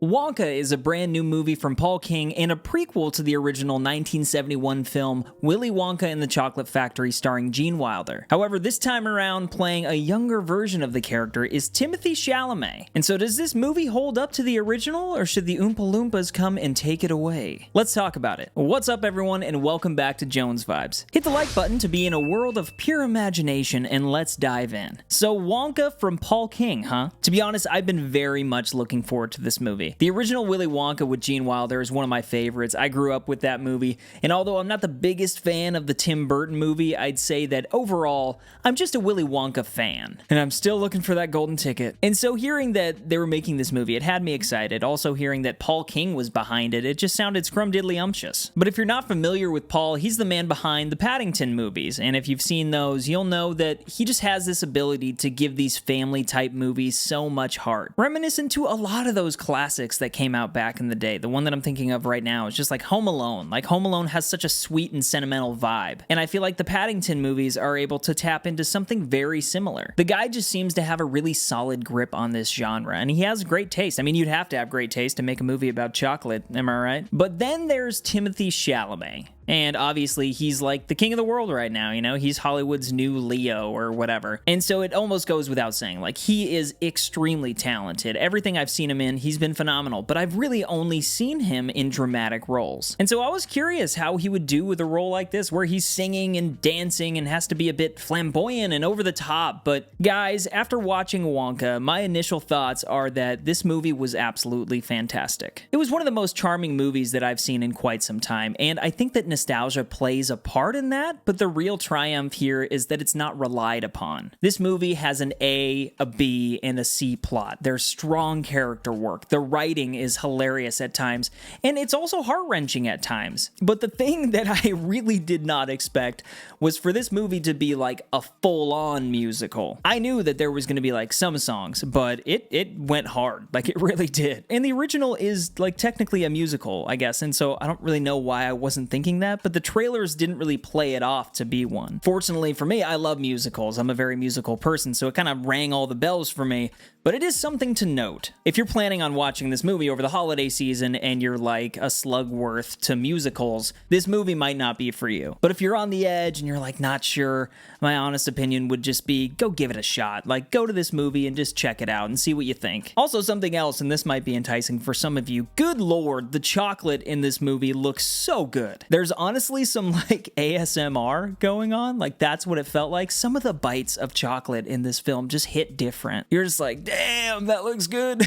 Wonka is a brand new movie from Paul King and a prequel to the original 1971 film Willy Wonka and the Chocolate Factory starring Gene Wilder. However, this time around, playing a younger version of the character is Timothée Chalamet. And so does this movie hold up to the original, or should the Oompa Loompas come and take it away? Let's talk about it. What's up, everyone, and welcome back to Jones Vibes. Hit the like button to be in a world of pure imagination, and let's dive in. So Wonka from Paul King, huh? To be honest, I've been very much looking forward to this movie. The original Willy Wonka with Gene Wilder is one of my favorites. I grew up with that movie, and although I'm not the biggest fan of the Tim Burton movie, I'd say that overall, I'm just a Willy Wonka fan. And I'm still looking for that golden ticket. And so hearing that they were making this movie, it had me excited. Also hearing that Paul King was behind it, it just sounded scrumdiddly-umptious. But if you're not familiar with Paul, he's the man behind the Paddington movies, and if you've seen those, you'll know that he just has this ability to give these family-type movies so much heart. Reminiscent to a lot of those classics that came out back in the day. The one that I'm thinking of right now is just like Home Alone. Like Home Alone has such a sweet and sentimental vibe. And I feel like the Paddington movies are able to tap into something very similar. The guy just seems to have a really solid grip on this genre, and he has great taste. I mean, you'd have to have great taste to make a movie about chocolate, am I right? But then there's Timothée Chalamet. And obviously, he's like the king of the world right now, you know? He's Hollywood's new Leo or whatever. And so it almost goes without saying, like, he is extremely talented. Everything I've seen him in, he's been phenomenal. But I've really only seen him in dramatic roles. And so I was curious how he would do with a role like this, where he's singing and dancing and has to be a bit flamboyant and over the top. But guys, after watching Wonka, my initial thoughts are that this movie was absolutely fantastic. It was one of the most charming movies that I've seen in quite some time. And I think that nostalgia plays a part in that, but the real triumph here is that it's not relied upon. This movie has an A, a B, and a C plot. There's strong character work. The writing is hilarious at times, and it's also heart-wrenching at times. But the thing that I really did not expect was for this movie to be like a full-on musical. I knew that there was going to be like some songs, but it went hard. Like, it really did. And the original is like technically a musical, I guess, and so I don't really know why I wasn't thinking that, but the trailers didn't really play it off to be one. Fortunately for me, I love musicals. I'm a very musical person, so it kind of rang all the bells for me. But it is something to note. If you're planning on watching this movie over the holiday season and you're like a slugworth to musicals, this movie might not be for you. But if you're on the edge and you're like not sure, my honest opinion would just be go give it a shot. Like, go to this movie and just check it out and see what you think. Also, something else, and this might be enticing for some of you, good lord, the chocolate in this movie looks so good. There's honestly some like ASMR going on. Like, that's what it felt like. Some of the bites of chocolate in this film just hit different. You're just like, damn, that looks good.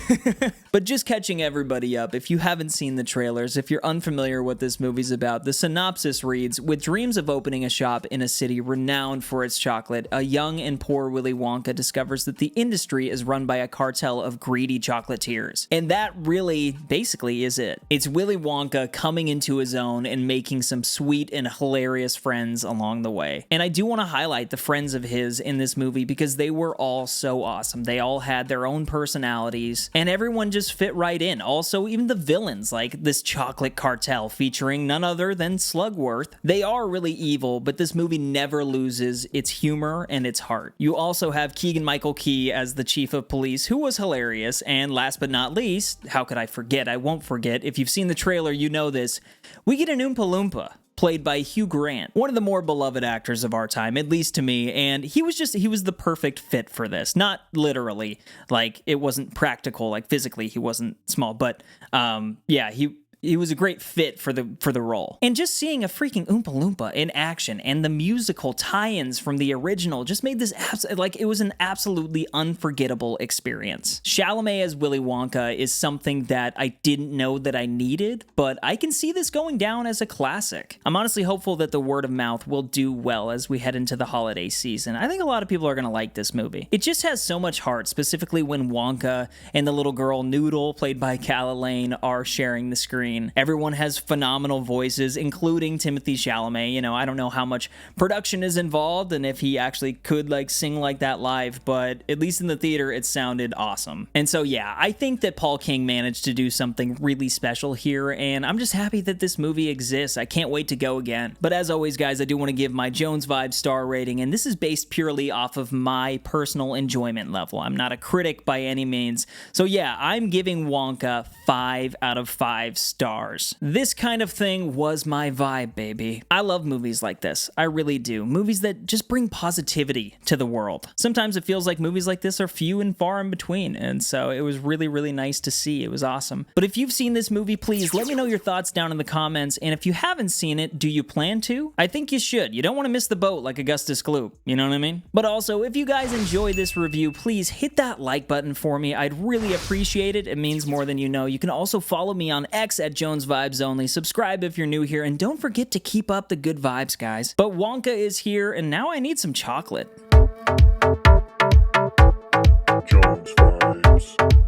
But just catching everybody up, if you haven't seen the trailers, if you're unfamiliar what this movie's about, the synopsis reads, with dreams of opening a shop in a city renowned for its chocolate, a young and poor Willy Wonka discovers that the industry is run by a cartel of greedy chocolatiers. And that really basically is it. It's Willy Wonka coming into his own and making some sweet and hilarious friends along the way. And I do want to highlight the friends of his in this movie because they were all so awesome. They all had their own personalities, and everyone just fit right in. Also, even the villains, like this chocolate cartel featuring none other than Slugworth. They are really evil, but this movie never loses its humor and its heart. You also have Keegan-Michael Key as the chief of police, who was hilarious, and last but not least, how could I forget? I won't forget. If you've seen the trailer, you know this. We get an Oompa Loompa, played by Hugh Grant, one of the more beloved actors of our time, at least to me, and he was the perfect fit for this. Not literally, like, it wasn't practical, like, physically he wasn't small, but, yeah, he was a great fit for the role. And just seeing a freaking Oompa Loompa in action and the musical tie-ins from the original just made this it was an absolutely unforgettable experience. Chalamet as Willy Wonka is something that I didn't know that I needed, but I can see this going down as a classic. I'm honestly hopeful that the word of mouth will do well as we head into the holiday season. I think a lot of people are going to like this movie. It just has so much heart, specifically when Wonka and the little girl Noodle, played by Calla Lane, are sharing the screen. screen. Everyone has phenomenal voices, including Timothée Chalamet. You know, I don't know how much production is involved and if he actually could like sing like that live, but at least in the theater it sounded awesome. And so yeah, I think that Paul King managed to do something really special here, and I'm just happy that this movie exists. I can't wait to go again. But as always, guys, I do want to give my Jones Vibes star rating, and this is based purely off of my personal enjoyment level. I'm not a critic by any means. So yeah, I'm giving Wonka 5 out of 5 stars. This kind of thing was my vibe, baby. I love movies like this. I really do. Movies that just bring positivity to the world. Sometimes it feels like movies like this are few and far in between, and so it was really, really nice to see. It was awesome. But if you've seen this movie, please let me know your thoughts down in the comments, and if you haven't seen it, do you plan to? I think you should. You don't want to miss the boat like Augustus Gloop, you know what I mean? But also, if you guys enjoy this review, please hit that like button for me. I'd really appreciate it. It means more than you know. You can also follow me on X at Jones Vibes Only. Subscribe if you're new here, and don't forget to keep up the good vibes, guys. But Wonka is here, and now I need some chocolate. Jones Vibes.